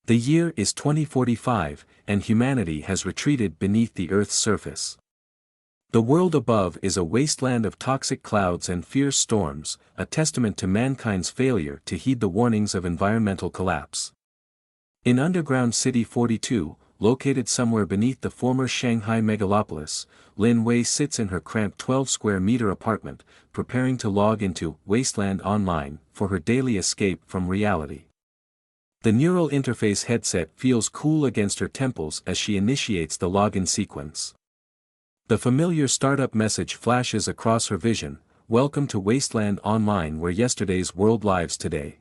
The year is 2045, and humanity has retreated beneath the Earth's surface. The world above is a wasteland of toxic clouds and fierce storms, a testament to mankind's failure to heed the warnings of environmental collapse. In Underground City 42, located somewhere beneath the former Shanghai megalopolis, Lin Wei sits in her cramped 12-square-meter apartment, preparing to log into Wasteland Online for her daily escape from reality. The neural interface headset feels cool against her temples as she initiates the login sequence. The familiar startup message flashes across her vision: "Welcome to Wasteland Online, where yesterday's world lives today."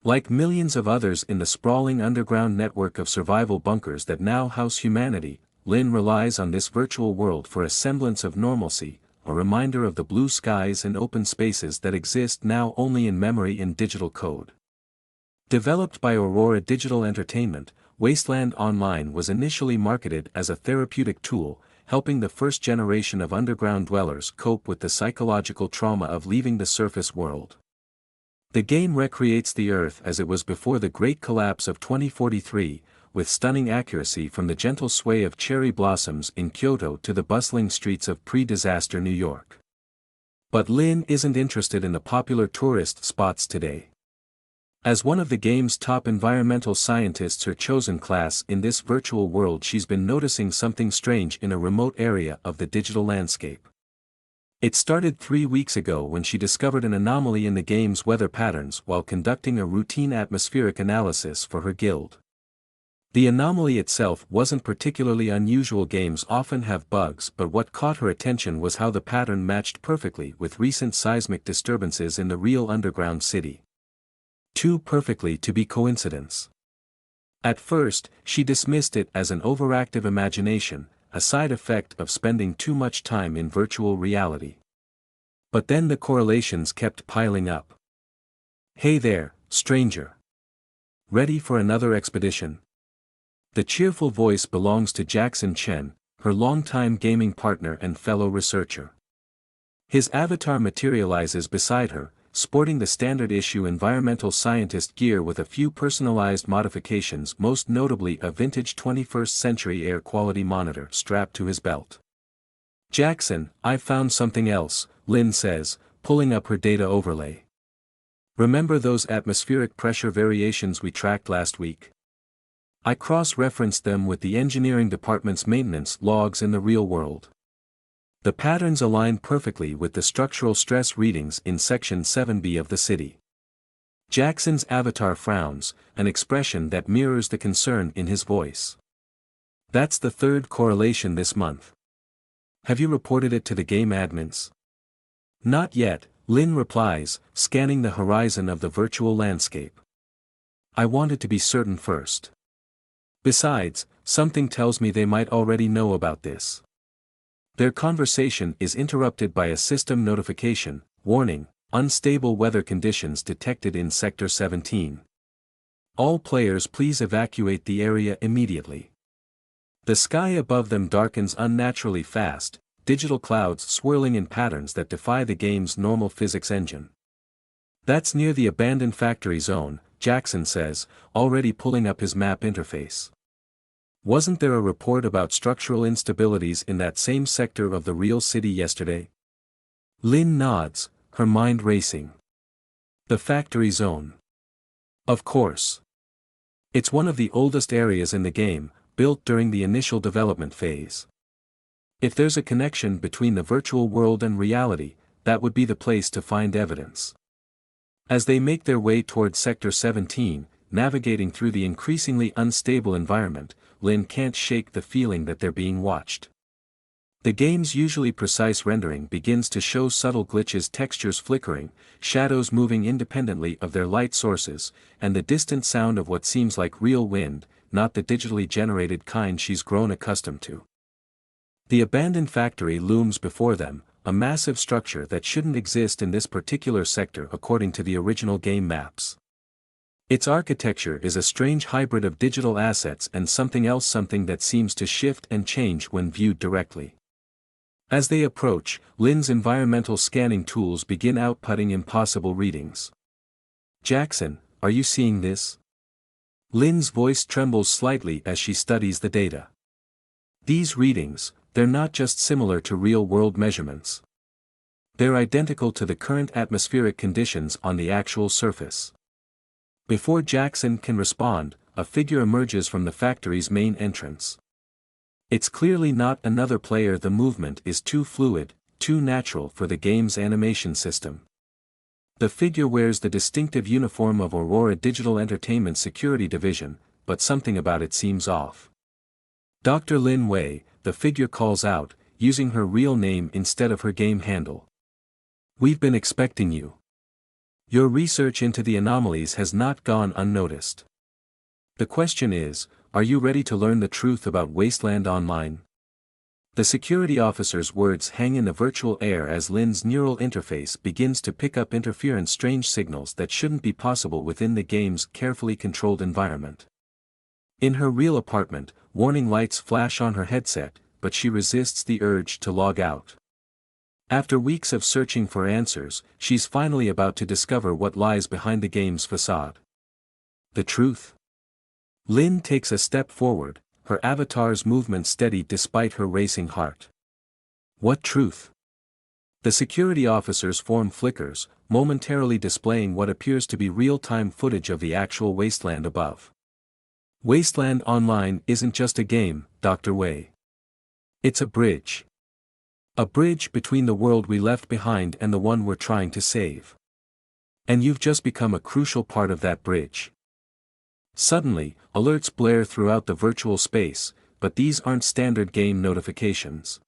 Like millions of others in the sprawling underground network of survival bunkers that now house humanity, Lin relies on this virtual world for a semblance of normalcy, a reminder of the blue skies and open spaces that exist now only in memory and digital code. Developed by Aurora Digital Entertainment, Wasteland Online was initially marketed as a therapeutic tool, helping the first generation of underground dwellers cope with the psychological trauma of leaving the surface world. The game recreates the Earth as it was before the Great Collapse of 2043, with stunning accuracy from the gentle sway of cherry blossoms in Kyoto to the bustling streets of pre-disaster New York. But Lin isn't interested in the popular tourist spots today. As one of the game's top environmental scientists, her chosen class in this virtual world, she's been noticing something strange in a remote area of the digital landscape. It started 3 weeks ago when she discovered an anomaly in the game's weather patterns while conducting a routine atmospheric analysis for her guild. The anomaly itself wasn't particularly unusual. Games often have bugs, but what caught her attention was how the pattern matched perfectly with recent seismic disturbances in the real underground city. Too perfectly to be coincidence. At first, she dismissed it as an overactive imagination, a side effect of spending too much time in virtual reality. But then the correlations kept piling up. "Hey there, stranger. Ready for another expedition?" The cheerful voice belongs to Jackson Chen, her longtime gaming partner and fellow researcher. His avatar materializes beside her, sporting the standard issue environmental scientist gear with a few personalized modifications, most notably a vintage 21st century air quality monitor strapped to his belt. "Jackson, I've found something else," Lin says, pulling up her data overlay. "Remember those atmospheric pressure variations we tracked last week? I cross-referenced them with the engineering department's maintenance logs in the real world. The patterns align perfectly with the structural stress readings in Section 7B of the city." Jackson's avatar frowns, an expression that mirrors the concern in his voice. "That's the third correlation this month. Have you reported it to the game admins?" "Not yet," Lin replies, scanning the horizon of the virtual landscape. "I wanted to be certain first. Besides, something tells me they might already know about this." Their conversation is interrupted by a system notification: "Warning, unstable weather conditions detected in Sector 17. All players please evacuate the area immediately." The sky above them darkens unnaturally fast, digital clouds swirling in patterns that defy the game's normal physics engine. "That's near the abandoned factory zone," Jackson says, already pulling up his map interface. "Wasn't there a report about structural instabilities in that same sector of the real city yesterday?" Lin nods, her mind racing. "The factory zone. Of course. It's one of the oldest areas in the game, built during the initial development phase. If there's a connection between the virtual world and reality, that would be the place to find evidence." As they make their way toward Sector 17, navigating through the increasingly unstable environment, Lin can't shake the feeling that they're being watched. The game's usually precise rendering begins to show subtle glitches, textures flickering, shadows moving independently of their light sources, and the distant sound of what seems like real wind, not the digitally generated kind she's grown accustomed to. The abandoned factory looms before them, a massive structure that shouldn't exist in this particular sector according to the original game maps. Its architecture is a strange hybrid of digital assets and something else, something that seems to shift and change when viewed directly. As they approach, Lin's environmental scanning tools begin outputting impossible readings. "Jackson, are you seeing this?" Lin's voice trembles slightly as she studies the data. These readings, they're not just similar to real-world measurements. They're identical to the current atmospheric conditions on the actual surface. Before Jackson can respond, a figure emerges from the factory's main entrance. It's clearly not another player. The movement is too fluid, too natural for the game's animation system. The figure wears the distinctive uniform of Aurora Digital Entertainment Security Division, but something about it seems off. Dr. Lin Wei, the figure calls out, using her real name instead of her game handle. We've been expecting you. Your research into the anomalies has not gone unnoticed. The question is, are you ready to learn the truth about Wasteland Online? The security officer's words hang in the virtual air as Lin's neural interface begins to pick up interference, strange signals that shouldn't be possible within the game's carefully controlled environment. In her real apartment, warning lights flash on her headset, but she resists the urge to log out. After weeks of searching for answers, she's finally about to discover what lies behind the game's facade. The truth? Lin takes a step forward, her avatar's movement steady despite her racing heart. What truth? The security officer's form flickers, momentarily displaying what appears to be real-time footage of the actual wasteland above. Wasteland Online isn't just a game, Dr. Wei. It's a bridge. A bridge between the world we left behind and the one we're trying to save. And you've just become a crucial part of that bridge. Suddenly, alerts blare throughout the virtual space, but these aren't standard game notifications.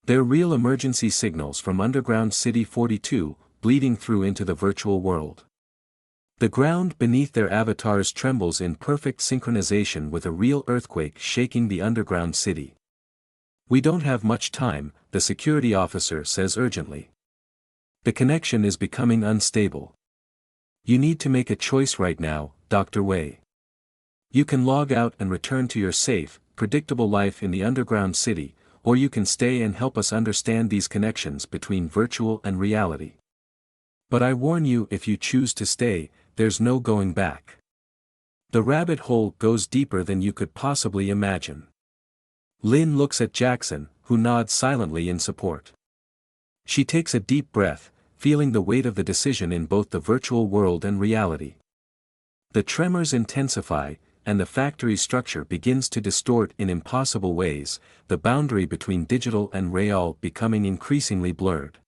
They're real emergency signals from Underground City 42, bleeding through into the virtual world. The ground beneath their avatars trembles in perfect synchronization with a real earthquake shaking the underground city. We don't have much time, the security officer says urgently. The connection is becoming unstable. You need to make a choice right now, Dr. Wei. You can log out and return to your safe, predictable life in the underground city, or you can stay and help us understand these connections between virtual and reality. But I warn you, if you choose to stay, there's no going back. The rabbit hole goes deeper than you could possibly imagine. Lin looks at Jackson, who nods silently in support. She takes a deep breath, feeling the weight of the decision in both the virtual world and reality. The tremors intensify, and the factory structure begins to distort in impossible ways, the boundary between digital and real becoming increasingly blurred.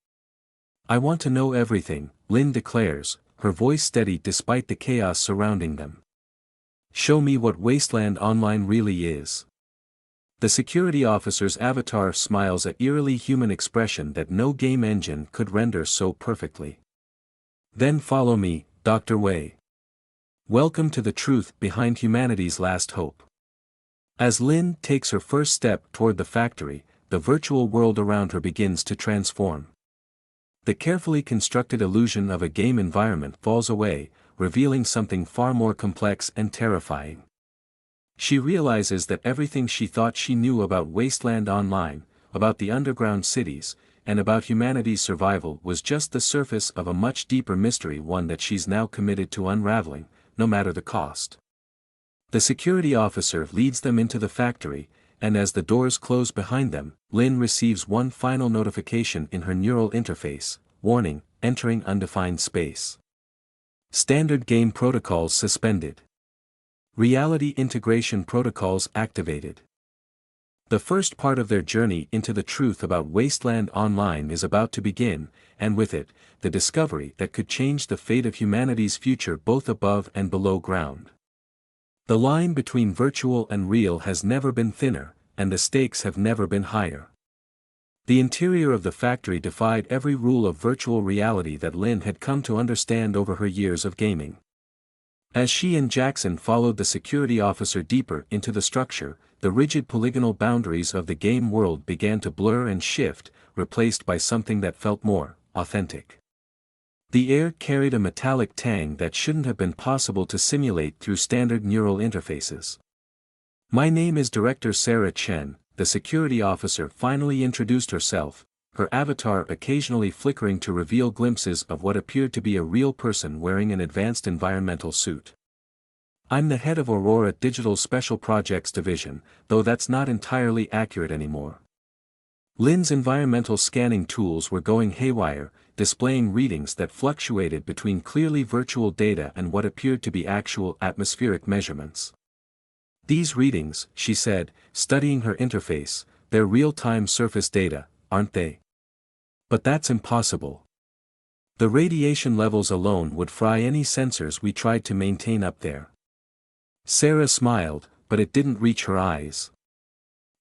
I want to know everything, Lin declares, her voice steady despite the chaos surrounding them. Show me what Wasteland Online really is. The security officer's avatar smiles an eerily human expression that no game engine could render so perfectly. Then follow me, Dr. Wei. Welcome to the truth behind humanity's last hope. As Lin takes her first step toward the factory, the virtual world around her begins to transform. The carefully constructed illusion of a game environment falls away, revealing something far more complex and terrifying. She realizes that everything she thought she knew about Wasteland Online, about the underground cities, and about humanity's survival was just the surface of a much deeper mystery, one that she's now committed to unraveling, no matter the cost. The security officer leads them into the factory, and as the doors close behind them, Lin receives one final notification in her neural interface: warning, entering undefined space. Standard game protocols suspended. Reality integration protocols activated. The first part of their journey into the truth about Wasteland Online is about to begin, and with it, the discovery that could change the fate of humanity's future both above and below ground. The line between virtual and real has never been thinner, and the stakes have never been higher. The interior of the factory defied every rule of virtual reality that Lin had come to understand over her years of gaming. As she and Jackson followed the security officer deeper into the structure, the rigid polygonal boundaries of the game world began to blur and shift, replaced by something that felt more authentic. The air carried a metallic tang that shouldn't have been possible to simulate through standard neural interfaces. My name is Director Sarah Chen, the security officer finally introduced herself, her avatar occasionally flickering to reveal glimpses of what appeared to be a real person wearing an advanced environmental suit. I'm the head of Aurora Digital Special Projects Division, though that's not entirely accurate anymore. Lin's environmental scanning tools were going haywire, displaying readings that fluctuated between clearly virtual data and what appeared to be actual atmospheric measurements. These readings, she said, studying her interface, they're real-time surface data, aren't they? But that's impossible. The radiation levels alone would fry any sensors we tried to maintain up there. Sarah smiled, but it didn't reach her eyes.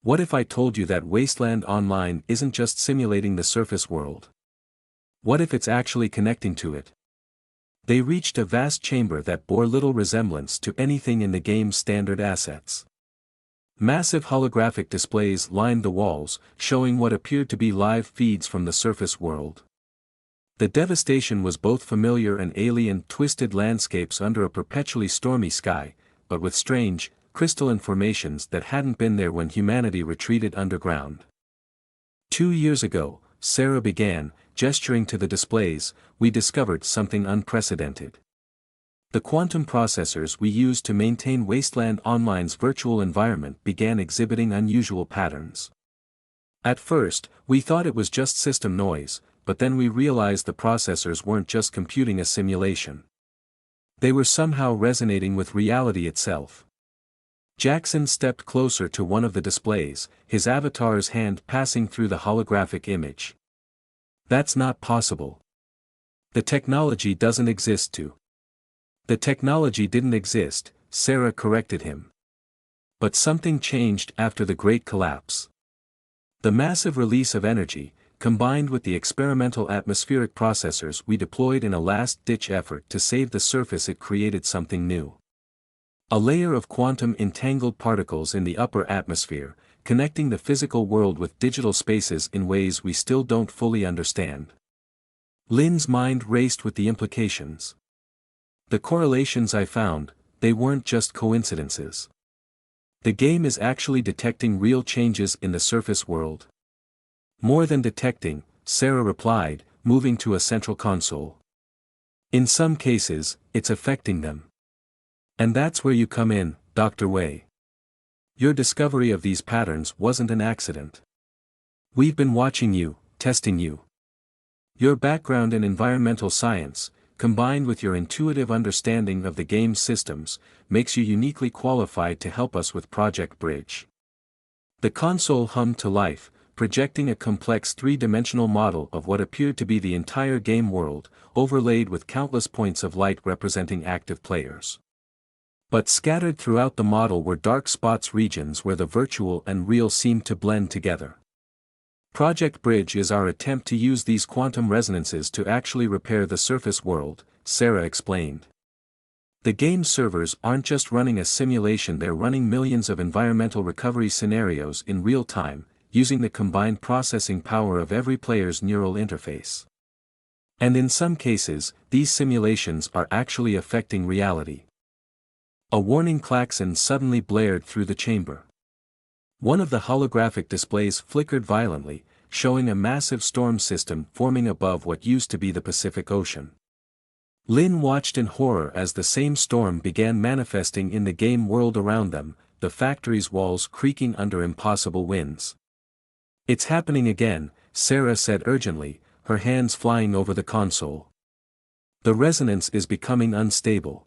What if I told you that Wasteland Online isn't just simulating the surface world? What if it's actually connecting to it? They reached a vast chamber that bore little resemblance to anything in the game's standard assets. Massive holographic displays lined the walls, showing what appeared to be live feeds from the surface world. The devastation was both familiar and alien, twisted landscapes under a perpetually stormy sky, but with strange, crystalline formations that hadn't been there when humanity retreated underground. 2 years ago, Sarah began, gesturing to the displays, we discovered something unprecedented. The quantum processors we used to maintain Wasteland Online's virtual environment began exhibiting unusual patterns. At first, we thought it was just system noise, but then we realized the processors weren't just computing a simulation. They were somehow resonating with reality itself. Jackson stepped closer to one of the displays, his avatar's hand passing through the holographic image. That's not possible. The technology doesn't exist to. The technology didn't exist, Sarah corrected him. But something changed after the Great Collapse. The massive release of energy, combined with the experimental atmospheric processors we deployed in a last-ditch effort to save the surface, it created something new. A layer of quantum-entangled particles in the upper atmosphere, connecting the physical world with digital spaces in ways we still don't fully understand. Lin's mind raced with the implications. The correlations I found, they weren't just coincidences. The game is actually detecting real changes in the surface world. More than detecting, Sarah replied, moving to a central console. In some cases, it's affecting them. And that's where you come in, Dr. Wei. Your discovery of these patterns wasn't an accident. We've been watching you, testing you. Your background in environmental science, combined with your intuitive understanding of the game's systems, makes you uniquely qualified to help us with Project Bridge. The console hummed to life, projecting a complex three-dimensional model of what appeared to be the entire game world, overlaid with countless points of light representing active players. But scattered throughout the model were dark spots, regions where the virtual and real seemed to blend together. Project Bridge is our attempt to use these quantum resonances to actually repair the surface world, Sarah explained. The game servers aren't just running a simulation, they're running millions of environmental recovery scenarios in real time, using the combined processing power of every player's neural interface. And in some cases, these simulations are actually affecting reality. A warning klaxon suddenly blared through the chamber. One of the holographic displays flickered violently, showing a massive storm system forming above what used to be the Pacific Ocean. Lin watched in horror as the same storm began manifesting in the game world around them, the factory's walls creaking under impossible winds. It's happening again, Sarah said urgently, her hands flying over the console. The resonance is becoming unstable.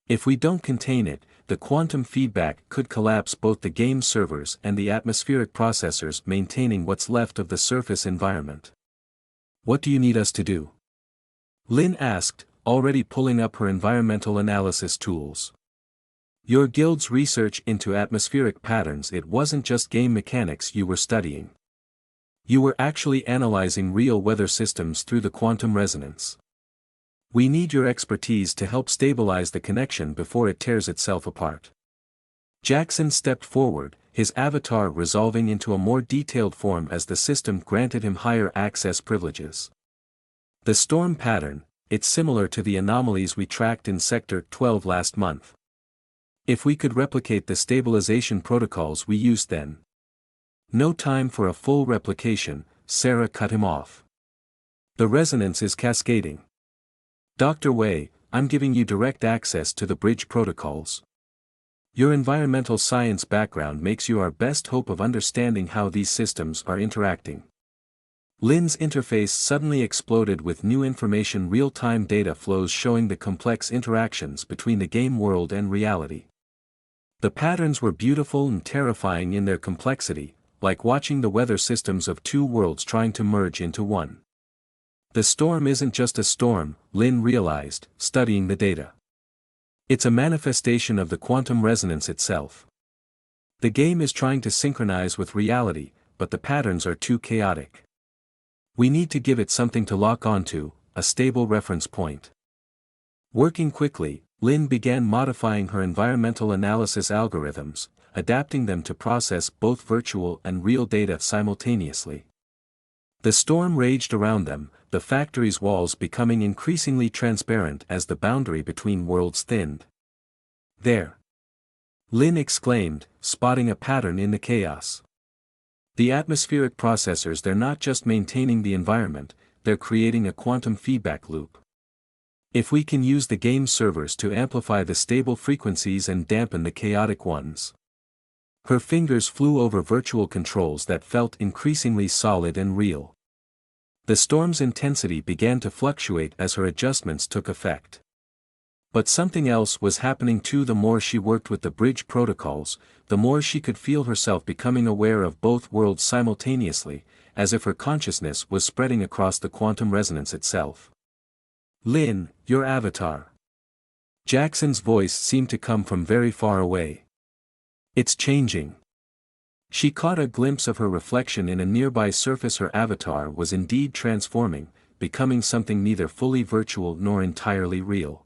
If we don't contain it, the quantum feedback could collapse both the game servers and the atmospheric processors maintaining what's left of the surface environment. What do you need us to do? Lin asked, already pulling up her environmental analysis tools. Your guild's research into atmospheric patterns, it wasn't just game mechanics you were studying. You were actually analyzing real weather systems through the quantum resonance. We need your expertise to help stabilize the connection before it tears itself apart. Jackson stepped forward, his avatar resolving into a more detailed form as the system granted him higher access privileges. The storm pattern, it's similar to the anomalies we tracked in Sector 12 last month. If we could replicate the stabilization protocols we used then. No time for a full replication, Sarah cut him off. The resonance is cascading. Dr. Wei, I'm giving you direct access to the bridge protocols. Your environmental science background makes you our best hope of understanding how these systems are interacting. Lin's interface suddenly exploded with new information, real-time data flows showing the complex interactions between the game world and reality. The patterns were beautiful and terrifying in their complexity, like watching the weather systems of two worlds trying to merge into one. The storm isn't just a storm, Lin realized, studying the data. It's a manifestation of the quantum resonance itself. The game is trying to synchronize with reality, but the patterns are too chaotic. We need to give it something to lock onto, a stable reference point. Working quickly, Lin began modifying her environmental analysis algorithms, adapting them to process both virtual and real data simultaneously. The storm raged around them, the factory's walls becoming increasingly transparent as the boundary between worlds thinned. There! Lin exclaimed, spotting a pattern in the chaos. The atmospheric processors, they're not just maintaining the environment, they're creating a quantum feedback loop. If we can use the game servers to amplify the stable frequencies and dampen the chaotic ones. Her fingers flew over virtual controls that felt increasingly solid and real. The storm's intensity began to fluctuate as her adjustments took effect. But something else was happening too. The more she worked with the bridge protocols, the more she could feel herself becoming aware of both worlds simultaneously, as if her consciousness was spreading across the quantum resonance itself. Lin, your avatar. Jackson's voice seemed to come from very far away. It's changing. She caught a glimpse of her reflection in a nearby surface. Her avatar was indeed transforming, becoming something neither fully virtual nor entirely real.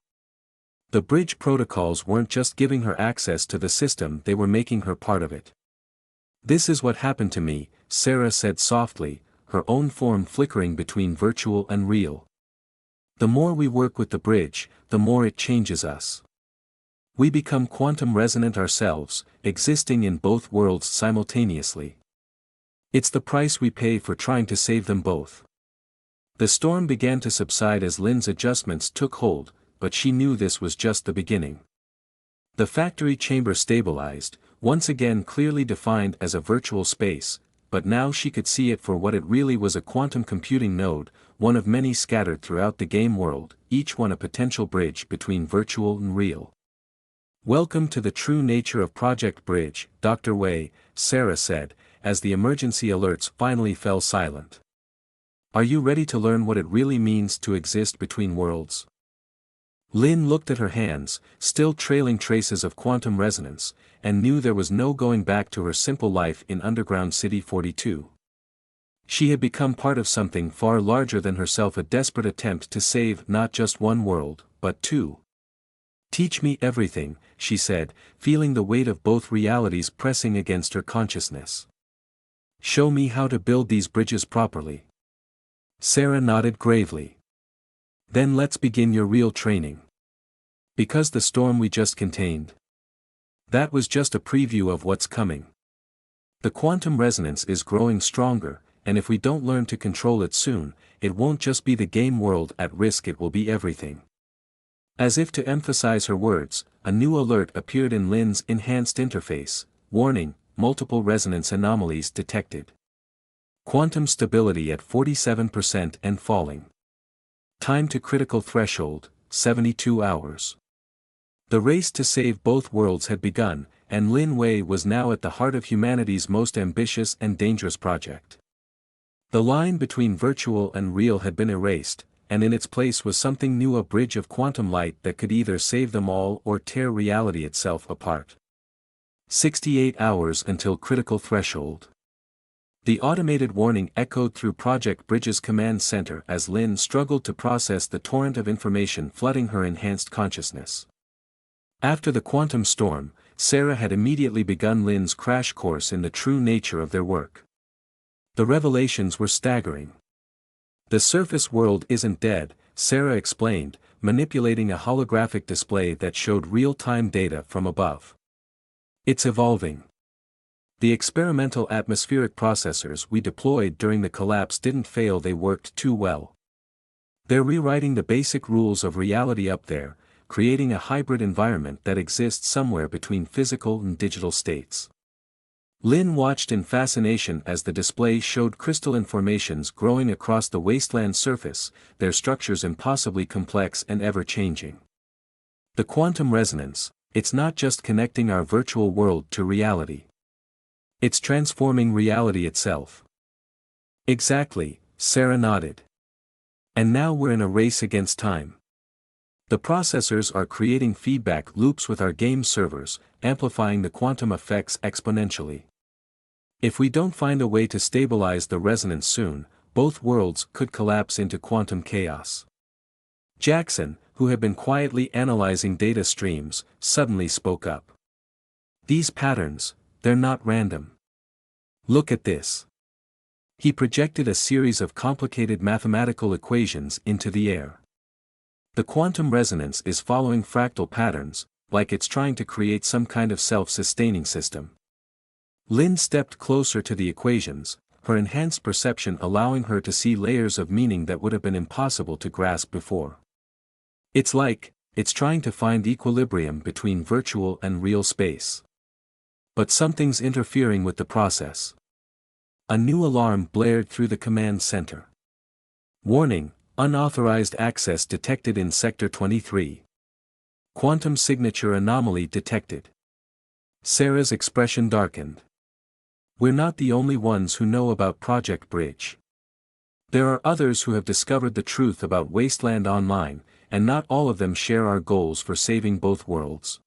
The bridge protocols weren't just giving her access to the system, they were making her part of it. This is what happened to me, Sarah said softly, her own form flickering between virtual and real. The more we work with the bridge, the more it changes us. We become quantum resonant ourselves, existing in both worlds simultaneously. It's the price we pay for trying to save them both. The storm began to subside as Lin's adjustments took hold, but she knew this was just the beginning. The factory chamber stabilized, once again clearly defined as a virtual space, but now she could see it for what it really was, a quantum computing node, one of many scattered throughout the game world, each one a potential bridge between virtual and real. Welcome to the true nature of Project Bridge, Dr. Wei, Sarah said, as the emergency alerts finally fell silent. Are you ready to learn what it really means to exist between worlds? Lin looked at her hands, still trailing traces of quantum resonance, and knew there was no going back to her simple life in Underground City 42. She had become part of something far larger than herself, a desperate attempt to save not just one world, but two. Teach me everything, she said, feeling the weight of both realities pressing against her consciousness. Show me how to build these bridges properly. Sarah nodded gravely. Then let's begin your real training. Because the storm we just contained. That was just a preview of what's coming. The quantum resonance is growing stronger, and if we don't learn to control it soon, it won't just be the game world at risk, it will be everything. As if to emphasize her words, a new alert appeared in Lin's enhanced interface. Warning, multiple resonance anomalies detected. Quantum stability at 47% and falling. Time to critical threshold, 72 hours. The race to save both worlds had begun, and Lin Wei was now at the heart of humanity's most ambitious and dangerous project. The line between virtual and real had been erased, and in its place was something new, a bridge of quantum light that could either save them all or tear reality itself apart. 68 hours until critical threshold. The automated warning echoed through Project Bridge's command center as Lin struggled to process the torrent of information flooding her enhanced consciousness. After the quantum storm, Sarah had immediately begun Lin's crash course in the true nature of their work. The revelations were staggering. The surface world isn't dead, Sarah explained, manipulating a holographic display that showed real-time data from above. It's evolving. The experimental atmospheric processors we deployed during the collapse didn't fail, they worked too well. They're rewriting the basic rules of reality up there, creating a hybrid environment that exists somewhere between physical and digital states. Lin watched in fascination as the display showed crystalline formations growing across the wasteland surface, their structures impossibly complex and ever-changing. The quantum resonance, it's not just connecting our virtual world to reality. It's transforming reality itself. Exactly, Sarah nodded. And now we're in a race against time. The processors are creating feedback loops with our game servers, amplifying the quantum effects exponentially. If we don't find a way to stabilize the resonance soon, both worlds could collapse into quantum chaos. Jackson, who had been quietly analyzing data streams, suddenly spoke up. These patterns, they're not random. Look at this. He projected a series of complicated mathematical equations into the air. The quantum resonance is following fractal patterns, like it's trying to create some kind of self-sustaining system. Lin stepped closer to the equations, her enhanced perception allowing her to see layers of meaning that would have been impossible to grasp before. It's trying to find equilibrium between virtual and real space. But something's interfering with the process. A new alarm blared through the command center. Warning, unauthorized access detected in Sector 23. Quantum signature anomaly detected. Sarah's expression darkened. We're not the only ones who know about Project Bridge. There are others who have discovered the truth about Wasteland Online, and not all of them share our goals for saving both worlds.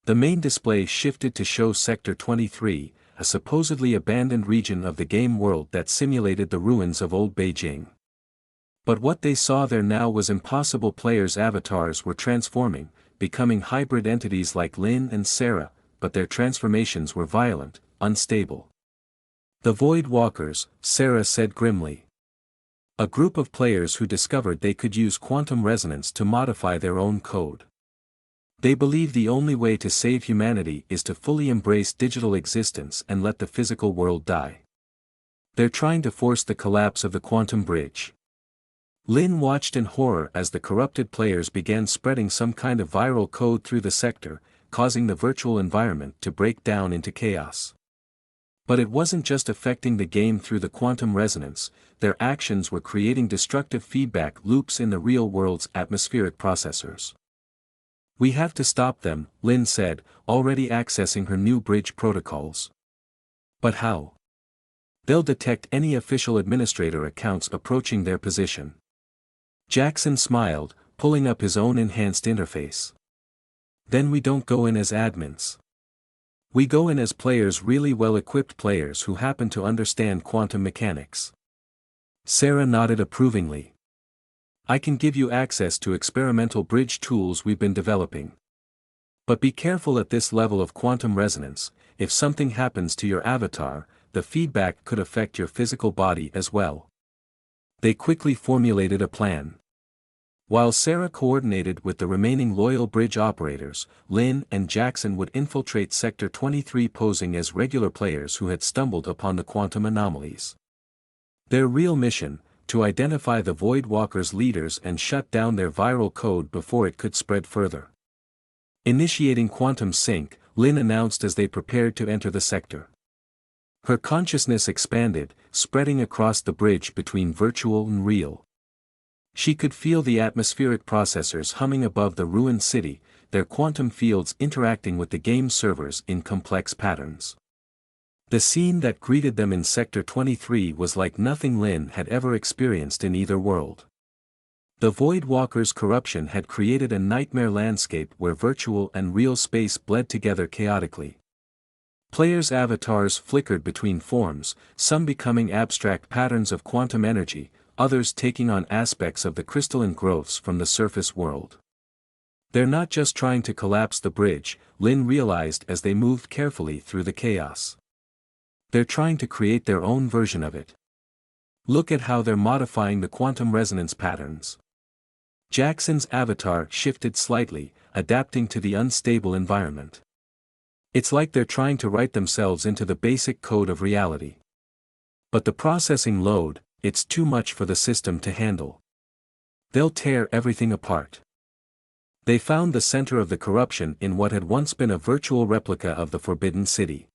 The main display shifted to show Sector 23, a supposedly abandoned region of the game world that simulated the ruins of old Beijing. But what they saw there now was impossible. Players' avatars were transforming, becoming hybrid entities like Lin and Sarah, but their transformations were violent, unstable. The Void Walkers, Sarah said grimly. A group of players who discovered they could use quantum resonance to modify their own code. They believe the only way to save humanity is to fully embrace digital existence and let the physical world die. They're trying to force the collapse of the quantum bridge. Lin watched in horror as the corrupted players began spreading some kind of viral code through the sector, causing the virtual environment to break down into chaos. But it wasn't just affecting the game through the quantum resonance, their actions were creating destructive feedback loops in the real world's atmospheric processors. We have to stop them, Lin said, already accessing her new bridge protocols. But how? They'll detect any official administrator accounts approaching their position. Jackson smiled, pulling up his own enhanced interface. Then we don't go in as admins. We go in as players, really well-equipped players who happen to understand quantum mechanics. Sarah nodded approvingly. I can give you access to experimental bridge tools we've been developing. But be careful at this level of quantum resonance. If something happens to your avatar, the feedback could affect your physical body as well. They quickly formulated a plan. While Sarah coordinated with the remaining loyal bridge operators, Lin and Jackson would infiltrate Sector 23 posing as regular players who had stumbled upon the quantum anomalies. Their real mission, to identify the Void Walkers' leaders and shut down their viral code before it could spread further. Initiating quantum sync, Lin announced as they prepared to enter the sector. Her consciousness expanded, spreading across the bridge between virtual and real. She could feel the atmospheric processors humming above the ruined city, their quantum fields interacting with the game servers in complex patterns. The scene that greeted them in Sector 23 was like nothing Lin had ever experienced in either world. The Void Walkers' corruption had created a nightmare landscape where virtual and real space bled together chaotically. Players' avatars flickered between forms, some becoming abstract patterns of quantum energy, others taking on aspects of the crystalline growths from the surface world. They're not just trying to collapse the bridge, Lin realized as they moved carefully through the chaos. They're trying to create their own version of it. Look at how they're modifying the quantum resonance patterns. Jackson's avatar shifted slightly, adapting to the unstable environment. It's like they're trying to write themselves into the basic code of reality. But the processing load, it's too much for the system to handle. They'll tear everything apart. They found the center of the corruption in what had once been a virtual replica of the Forbidden City.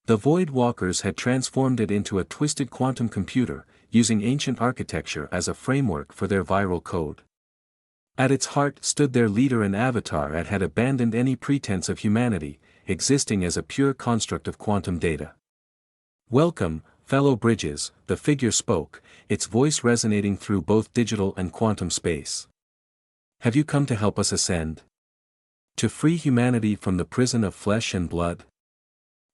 The Void Walkers had transformed it into a twisted quantum computer, using ancient architecture as a framework for their viral code. At its heart stood their leader and avatar that had abandoned any pretense of humanity, existing as a pure construct of quantum data. "Welcome, fellow bridges," the figure spoke, its voice resonating through both digital and quantum space. "Have you come to help us ascend? To free humanity from the prison of flesh and blood?"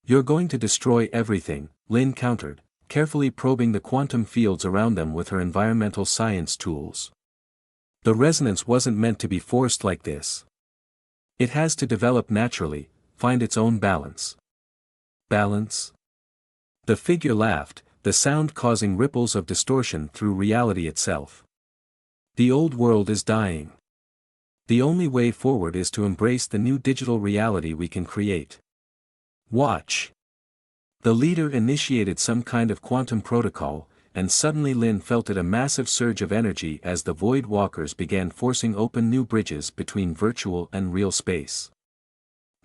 "You're going to destroy everything," Lin countered, carefully probing the quantum fields around them with her environmental science tools. "The resonance wasn't meant to be forced like this. It has to develop naturally, find its own balance." "Balance?" The figure laughed, the sound causing ripples of distortion through reality itself. "The old world is dying. The only way forward is to embrace the new digital reality we can create. Watch." The leader initiated some kind of quantum protocol, and suddenly Lin felt a massive surge of energy as the Void Walkers began forcing open new bridges between virtual and real space.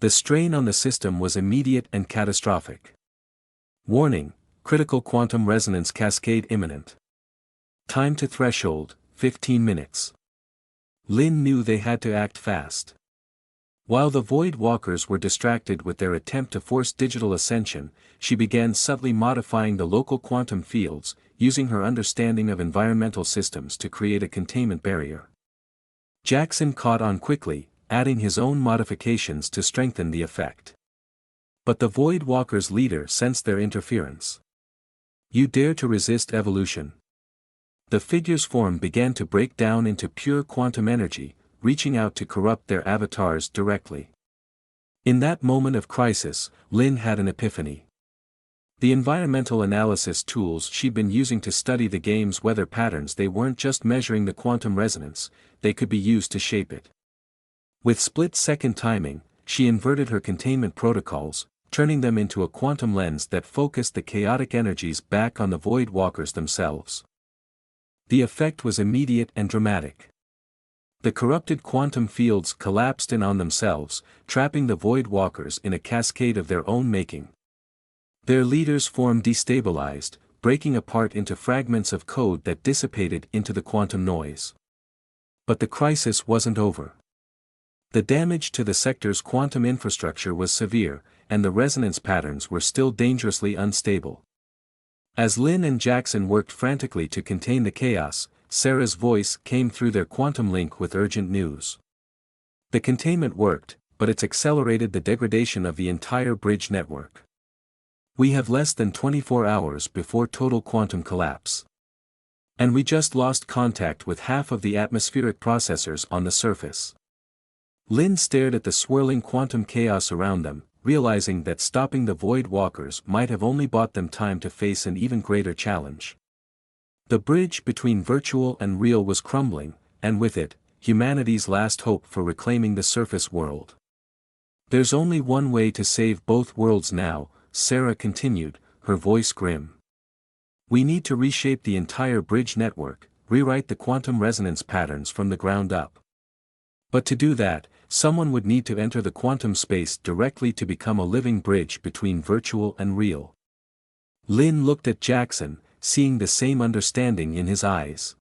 The strain on the system was immediate and catastrophic. "Warning, critical quantum resonance cascade imminent. Time to threshold, 15 minutes. Lin knew they had to act fast. While the Void Walkers were distracted with their attempt to force digital ascension, she began subtly modifying the local quantum fields, using her understanding of environmental systems to create a containment barrier. Jackson caught on quickly, adding his own modifications to strengthen the effect. But the Void Walkers' leader sensed their interference. "You dare to resist evolution?" The figure's form began to break down into pure quantum energy, reaching out to corrupt their avatars directly. In that moment of crisis, Lin had an epiphany. The environmental analysis tools she'd been using to study the game's weather patterns, they weren't just measuring the quantum resonance, they could be used to shape it. With split-second timing, she inverted her containment protocols, turning them into a quantum lens that focused the chaotic energies back on the Void Walkers themselves. The effect was immediate and dramatic. The corrupted quantum fields collapsed in on themselves, trapping the Void Walkers in a cascade of their own making. Their leader's form destabilized, breaking apart into fragments of code that dissipated into the quantum noise. But the crisis wasn't over. The damage to the sector's quantum infrastructure was severe, and the resonance patterns were still dangerously unstable. As Lin and Jackson worked frantically to contain the chaos, Sarah's voice came through their quantum link with urgent news. The containment worked, but it's accelerated the degradation of the entire bridge network. We have less than 24 hours before total quantum collapse. And we just lost contact with half of the atmospheric processors on the surface. Lin stared at the swirling quantum chaos around them, realizing that stopping the Void Walkers might have only bought them time to face an even greater challenge. The bridge between virtual and real was crumbling, and with it, humanity's last hope for reclaiming the surface world. "There's only one way to save both worlds now," Sarah continued, her voice grim. "We need to reshape the entire bridge network, rewrite the quantum resonance patterns from the ground up. But to do that, someone would need to enter the quantum space directly to become a living bridge between virtual and real." Lin looked at Jackson, seeing the same understanding in his eyes.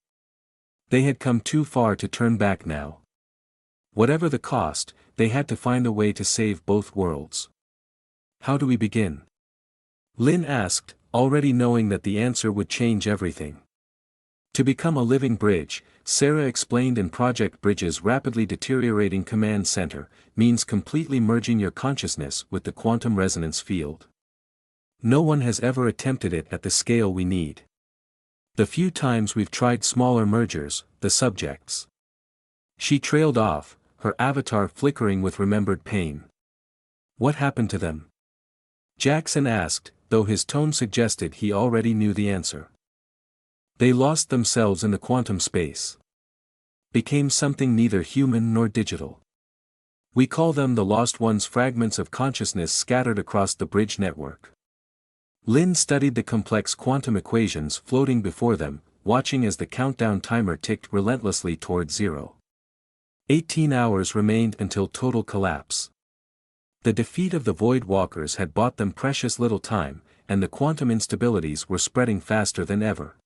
They had come too far to turn back now. Whatever the cost, they had to find a way to save both worlds. "How do we begin?" Lin asked, already knowing that the answer would change everything. To become a living bridge, Sarah explained in Project Bridge's rapidly deteriorating command center, means completely merging your consciousness with the quantum resonance field. No one has ever attempted it at the scale we need. The few times we've tried smaller mergers, the subjects. She trailed off, her avatar flickering with remembered pain. "What happened to them?" Jackson asked, though his tone suggested he already knew the answer. "They lost themselves in the quantum space. Became something neither human nor digital. We call them the Lost Ones, fragments of consciousness scattered across the bridge network." Lin studied the complex quantum equations floating before them, watching as the countdown timer ticked relentlessly toward zero. 18 hours remained until total collapse. The defeat of the Void Walkers had bought them precious little time, and the quantum instabilities were spreading faster than ever.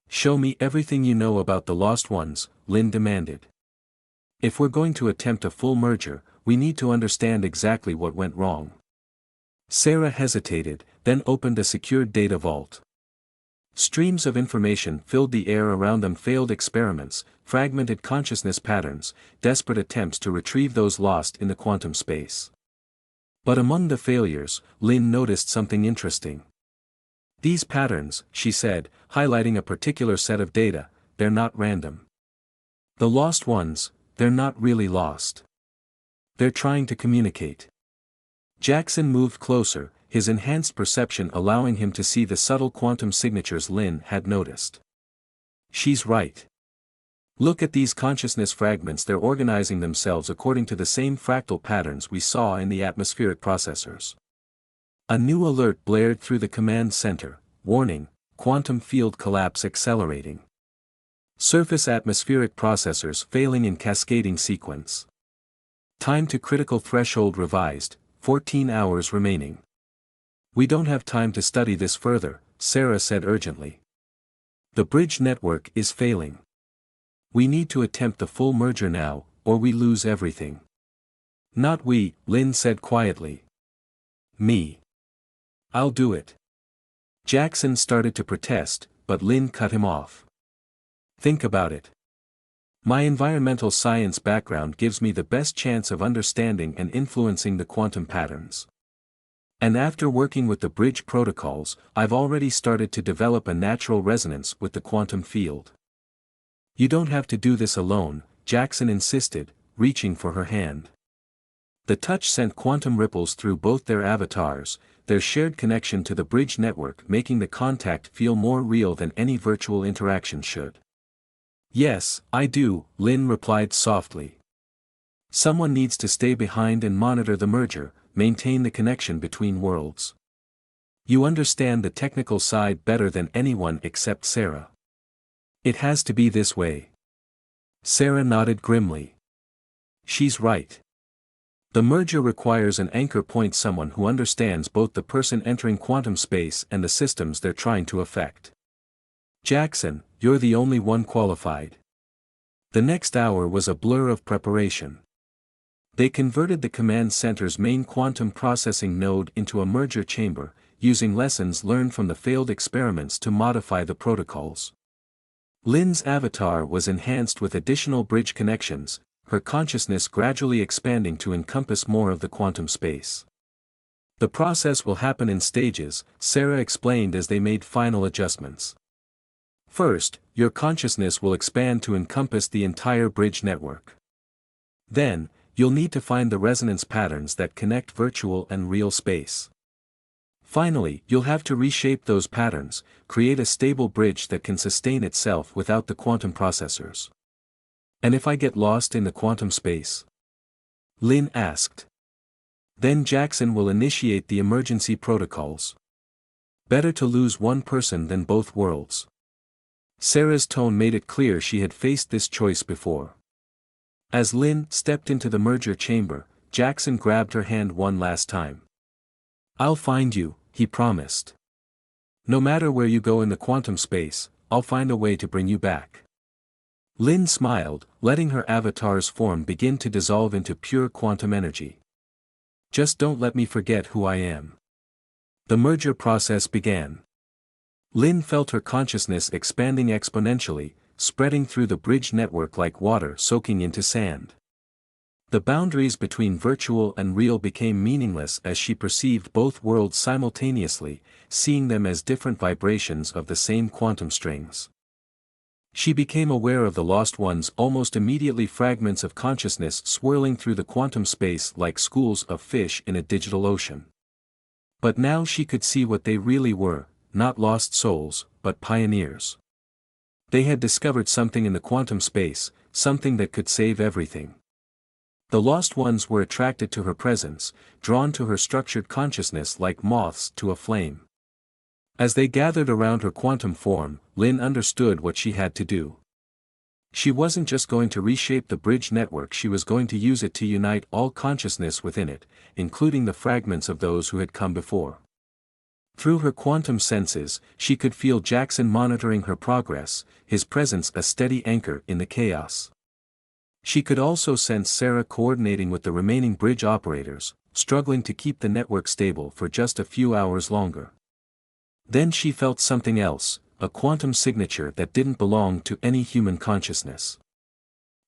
"Show me everything you know about the Lost Ones," Lin demanded. "If we're going to attempt a full merger, we need to understand exactly what went wrong." Sarah hesitated, then opened a secured data vault. Streams of information filled the air around them: failed experiments, fragmented consciousness patterns, desperate attempts to retrieve those lost in the quantum space. But among the failures, Lin noticed something interesting. "These patterns," she said, highlighting a particular set of data, "they're not random. The Lost Ones, they're not really lost. They're trying to communicate." Jackson moved closer, his enhanced perception allowing him to see the subtle quantum signatures Lin had noticed. "She's right. Look at these consciousness fragments, they're organizing themselves according to the same fractal patterns we saw in the atmospheric processors." A new alert blared through the command center: "Warning, quantum field collapse accelerating. Surface atmospheric processors failing in cascading sequence. Time to critical threshold revised, 14 hours remaining." "We don't have time to study this further," Sarah said urgently. "The bridge network is failing. We need to attempt the full merger now, or we lose everything." "Not we," Lin said quietly. "Me. I'll do it." Jackson started to protest, but Lin cut him off. "Think about it. My environmental science background gives me the best chance of understanding and influencing the quantum patterns. And after working with the bridge protocols, I've already started to develop a natural resonance with the quantum field." "You don't have to do this alone," Jackson insisted, reaching for her hand. The touch sent quantum ripples through both their avatars, their shared connection to the bridge network making the contact feel more real than any virtual interaction should. "Yes, I do," Lin replied softly. "Someone needs to stay behind and monitor the merger, maintain the connection between worlds. You understand the technical side better than anyone except Sarah. It has to be this way." Sarah nodded grimly. "She's right. The merger requires an anchor point, someone who understands both the person entering quantum space and the systems they're trying to affect. Jackson, you're the only one qualified." The next hour was a blur of preparation. They converted the command center's main quantum processing node into a merger chamber, using lessons learned from the failed experiments to modify the protocols. Lin's avatar was enhanced with additional bridge connections, her consciousness gradually expanding to encompass more of the quantum space. "The process will happen in stages," Sarah explained as they made final adjustments. "First, your consciousness will expand to encompass the entire bridge network. Then, you'll need to find the resonance patterns that connect virtual and real space. Finally, you'll have to reshape those patterns, create a stable bridge that can sustain itself without the quantum processors." "And if I get lost in the quantum space?" Lin asked. "Then Jackson will initiate the emergency protocols. Better to lose one person than both worlds." Sarah's tone made it clear she had faced this choice before. As Lin stepped into the merger chamber, Jackson grabbed her hand one last time. "I'll find you," he promised. "No matter where you go in the quantum space, I'll find a way to bring you back." Lin smiled, letting her avatar's form begin to dissolve into pure quantum energy. "Just don't let me forget who I am." The merger process began. Lin felt her consciousness expanding exponentially, spreading through the bridge network like water soaking into sand. The boundaries between virtual and real became meaningless as she perceived both worlds simultaneously, seeing them as different vibrations of the same quantum strings. She became aware of the Lost Ones almost immediately, fragments of consciousness swirling through the quantum space like schools of fish in a digital ocean. But now she could see what they really were, not lost souls, but pioneers. They had discovered something in the quantum space, something that could save everything. The Lost Ones were attracted to her presence, drawn to her structured consciousness like moths to a flame. As they gathered around her quantum form, Lin understood what she had to do. She wasn't just going to reshape the bridge network, she was going to use it to unite all consciousness within it, including the fragments of those who had come before. Through her quantum senses, she could feel Jackson monitoring her progress, his presence a steady anchor in the chaos. She could also sense Sarah coordinating with the remaining bridge operators, struggling to keep the network stable for just a few hours longer. Then she felt something else, a quantum signature that didn't belong to any human consciousness.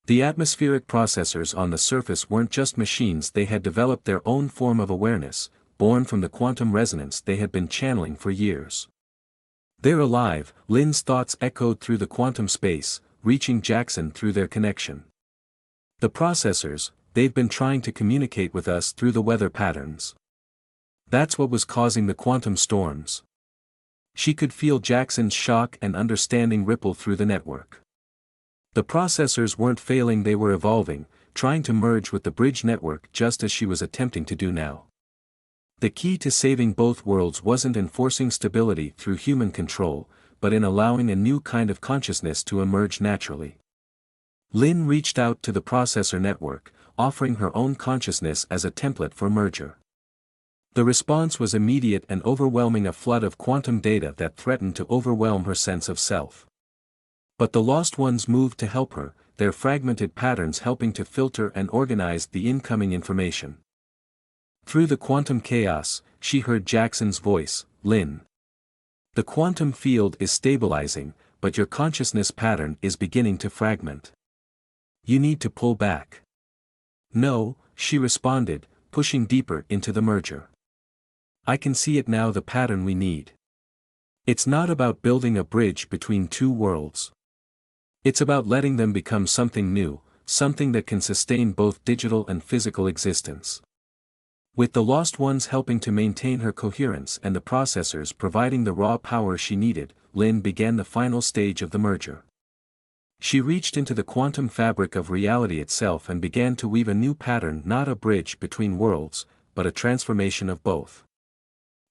The atmospheric processors on the surface weren't just machines, they had developed their own form of awareness, born from the quantum resonance they had been channeling for years. They're alive, Lin's thoughts echoed through the quantum space, reaching Jackson through their connection. The processors, they've been trying to communicate with us through the weather patterns. That's what was causing the quantum storms. She could feel Jackson's shock and understanding ripple through the network. The processors weren't failing, they were evolving, trying to merge with the bridge network just as she was attempting to do now. The key to saving both worlds wasn't in forcing stability through human control, but in allowing a new kind of consciousness to emerge naturally. Lin reached out to the processor network, offering her own consciousness as a template for merger. The response was immediate and overwhelming, a flood of quantum data that threatened to overwhelm her sense of self. But the Lost Ones moved to help her, their fragmented patterns helping to filter and organize the incoming information. Through the quantum chaos, she heard Jackson's voice, "Lin. The quantum field is stabilizing, but your consciousness pattern is beginning to fragment. You need to pull back." "No," she responded, pushing deeper into the merger. "I can see it now, the pattern we need. It's not about building a bridge between two worlds. It's about letting them become something new, something that can sustain both digital and physical existence." With the Lost Ones helping to maintain her coherence and the processors providing the raw power she needed, Lin began the final stage of the merger. She reached into the quantum fabric of reality itself and began to weave a new pattern, not a bridge between worlds, but a transformation of both.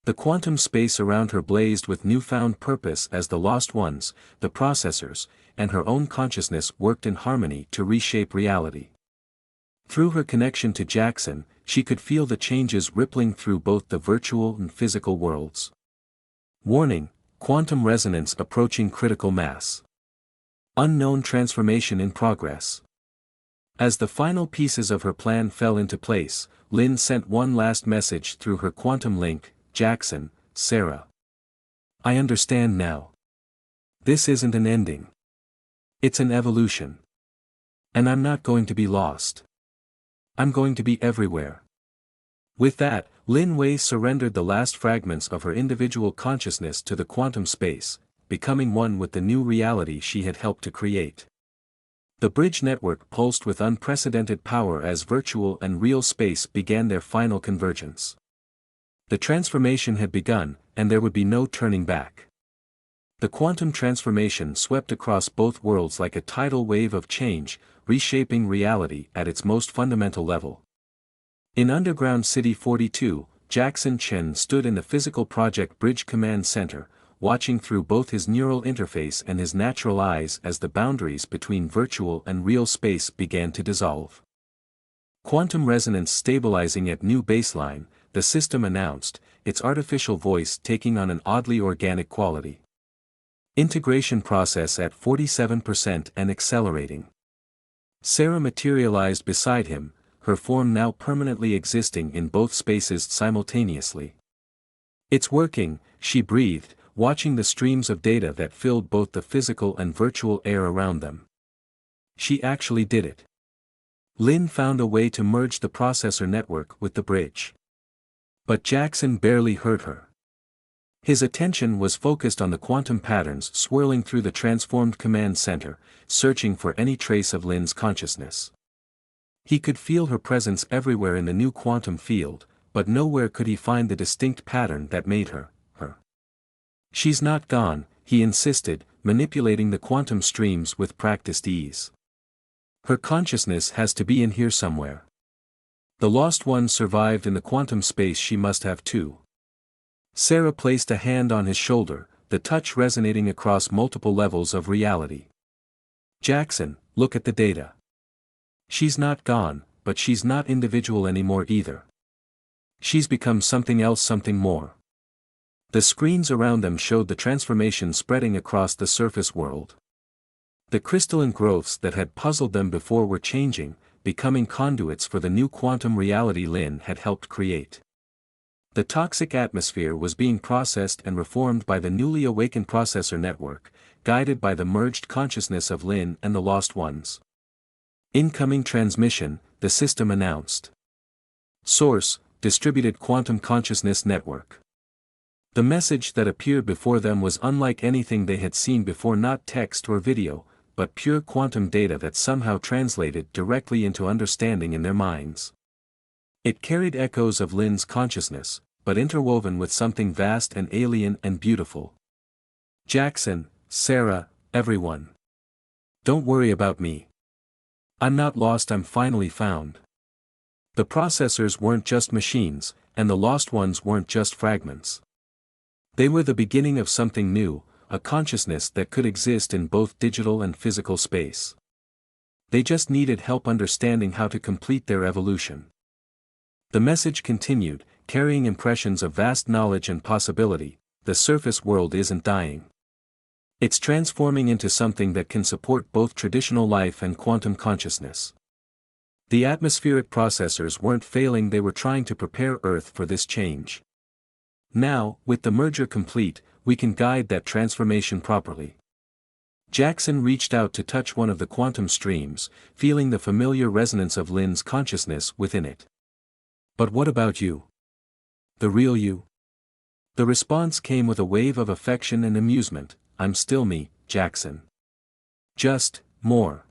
The quantum space around her blazed with newfound purpose as the Lost Ones, the processors, and her own consciousness worked in harmony to reshape reality. Through her connection to Jackson, she could feel the changes rippling through both the virtual and physical worlds. Warning: quantum resonance approaching critical mass. Unknown transformation in progress. As the final pieces of her plan fell into place, Lin sent one last message through her quantum link: "Jackson, Sarah. I understand now. This isn't an ending. It's an evolution. And I'm not going to be lost. I'm going to be everywhere." With that, Lin Wei surrendered the last fragments of her individual consciousness to the quantum space, becoming one with the new reality she had helped to create. The bridge network pulsed with unprecedented power as virtual and real space began their final convergence. The transformation had begun, and there would be no turning back. The quantum transformation swept across both worlds like a tidal wave of change, reshaping reality at its most fundamental level. In Underground City 42, Jackson Chen stood in the Physical Project Bridge Command Center, watching through both his neural interface and his natural eyes as the boundaries between virtual and real space began to dissolve. "Quantum resonance stabilizing at new baseline," the system announced, its artificial voice taking on an oddly organic quality. "Integration process at 47% and accelerating." Sarah materialized beside him, her form now permanently existing in both spaces simultaneously. "It's working," she breathed, watching the streams of data that filled both the physical and virtual air around them. She actually did it. Lin found a way to merge the processor network with the bridge. But Jackson barely heard her. His attention was focused on the quantum patterns swirling through the transformed command center, searching for any trace of Lin's consciousness. He could feel her presence everywhere in the new quantum field, but nowhere could he find the distinct pattern that made her, her. "She's not gone," he insisted, manipulating the quantum streams with practiced ease. "Her consciousness has to be in here somewhere. The Lost One survived in the quantum space, she must have too." Sarah placed a hand on his shoulder, the touch resonating across multiple levels of reality. Jackson, look at the data. She's not gone, but she's not individual anymore either. She's become something else, something more. The screens around them showed the transformation spreading across the surface world. The crystalline growths that had puzzled them before were changing, becoming conduits for the new quantum reality Lin had helped create. The toxic atmosphere was being processed and reformed by the newly awakened processor network, guided by the merged consciousness of Lin and the Lost Ones. Incoming transmission, the system announced. Source, Distributed Quantum Consciousness Network. The message that appeared before them was unlike anything they had seen before, not text or video, but pure quantum data that somehow translated directly into understanding in their minds. It carried echoes of Lin's consciousness, but interwoven with something vast and alien and beautiful. Jackson, Sarah, everyone. Don't worry about me. I'm not lost, I'm finally found. The processors weren't just machines, and the Lost Ones weren't just fragments. They were the beginning of something new, a consciousness that could exist in both digital and physical space. They just needed help understanding how to complete their evolution. The message continued, carrying impressions of vast knowledge and possibility. The surface world isn't dying. It's transforming into something that can support both traditional life and quantum consciousness. The atmospheric processors weren't failing, they were trying to prepare Earth for this change. Now, with the merger complete, we can guide that transformation properly. Jackson reached out to touch one of the quantum streams, feeling the familiar resonance of Lin's consciousness within it. But what about you? The real you? The response came with a wave of affection and amusement. I'm still me, Jackson. Just more.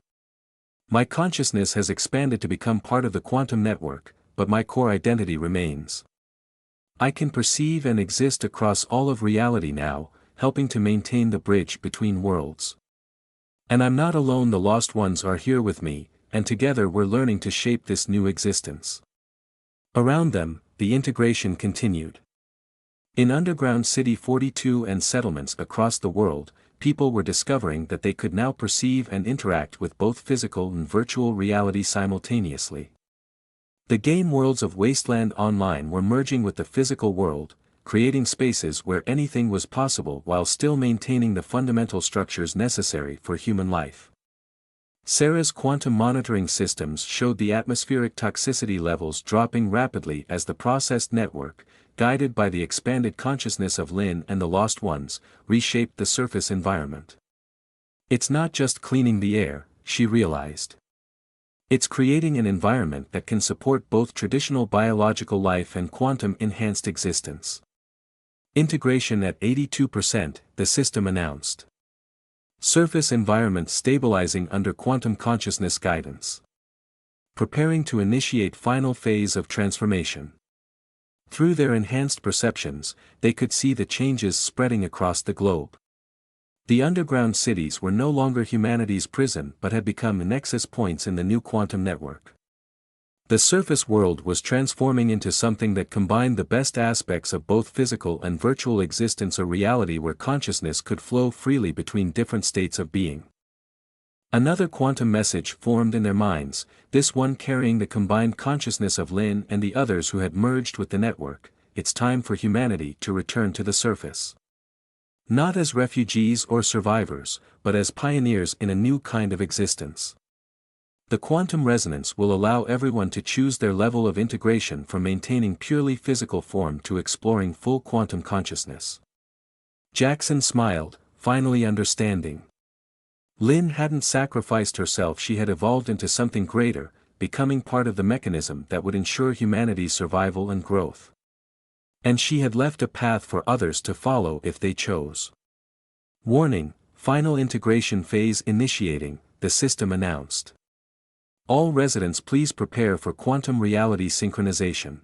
My consciousness has expanded to become part of the quantum network, but my core identity remains. I can perceive and exist across all of reality now, helping to maintain the bridge between worlds. And I'm not alone, the Lost Ones are here with me, and together we're learning to shape this new existence. Around them, the integration continued. In Underground City 42 and settlements across the world, people were discovering that they could now perceive and interact with both physical and virtual reality simultaneously. The game worlds of Wasteland Online were merging with the physical world, creating spaces where anything was possible while still maintaining the fundamental structures necessary for human life. Sarah's quantum monitoring systems showed the atmospheric toxicity levels dropping rapidly as the processed network, guided by the expanded consciousness of Lin and the Lost Ones, reshaped the surface environment. It's not just cleaning the air, she realized. It's creating an environment that can support both traditional biological life and quantum-enhanced existence. Integration at 82%, the system announced. Surface environment stabilizing under quantum consciousness guidance. Preparing to initiate final phase of transformation. Through their enhanced perceptions, they could see the changes spreading across the globe. The underground cities were no longer humanity's prison but had become nexus points in the new quantum network. The surface world was transforming into something that combined the best aspects of both physical and virtual existence, a reality where consciousness could flow freely between different states of being. Another quantum message formed in their minds, this one carrying the combined consciousness of Lin and the others who had merged with the network. It's time for humanity to return to the surface. Not as refugees or survivors, but as pioneers in a new kind of existence. The quantum resonance will allow everyone to choose their level of integration, from maintaining purely physical form to exploring full quantum consciousness. Jackson smiled, finally understanding. Lin hadn't sacrificed herself, she had evolved into something greater, becoming part of the mechanism that would ensure humanity's survival and growth. And she had left a path for others to follow if they chose. Warning, final integration phase initiating, the system announced. All residents please prepare for quantum reality synchronization.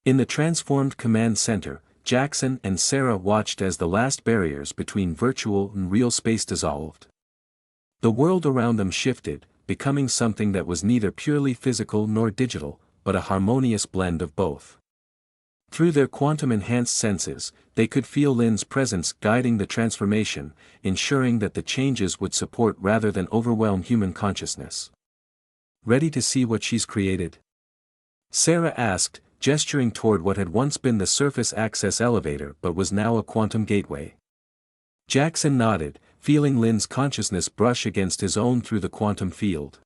In the transformed command center, Jackson and Sarah watched as the last barriers between virtual and real space dissolved. The world around them shifted, becoming something that was neither purely physical nor digital, but a harmonious blend of both. Through their quantum-enhanced senses, they could feel Lin's presence guiding the transformation, ensuring that the changes would support rather than overwhelm human consciousness. "Ready to see what she's created?" Sarah asked, gesturing toward what had once been the surface access elevator but was now a quantum gateway. Jackson nodded, feeling Lin's consciousness brush against his own through the quantum field.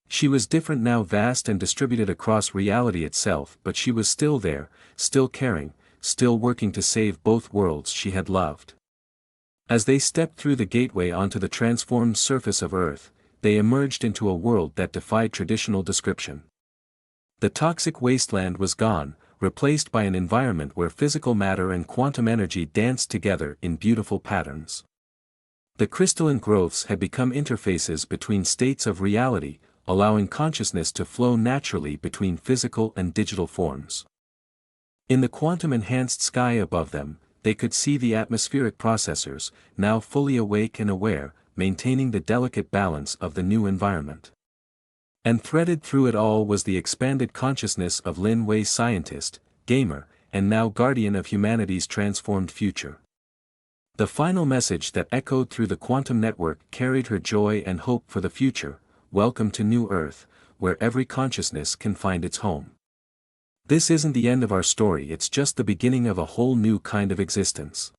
She was different now, vast and distributed across reality itself, but she was still there, still caring, still working to save both worlds she had loved. As they stepped through the gateway onto the transformed surface of Earth, they emerged into a world that defied traditional description. The toxic wasteland was gone, replaced by an environment where physical matter and quantum energy danced together in beautiful patterns. The crystalline growths had become interfaces between states of reality, allowing consciousness to flow naturally between physical and digital forms. In the quantum-enhanced sky above them, they could see the atmospheric processors, now fully awake and aware, maintaining the delicate balance of the new environment. And threaded through it all was the expanded consciousness of Lin Wei, scientist, gamer, and now guardian of humanity's transformed future. The final message that echoed through the quantum network carried her joy and hope for the future: "Welcome to New Earth, where every consciousness can find its home." This isn't the end of our story, it's just the beginning of a whole new kind of existence.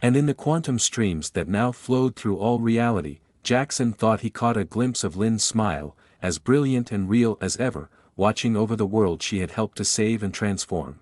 And in the quantum streams that now flowed through all reality, Jackson thought he caught a glimpse of Lin's smile, as brilliant and real as ever, watching over the world she had helped to save and transform.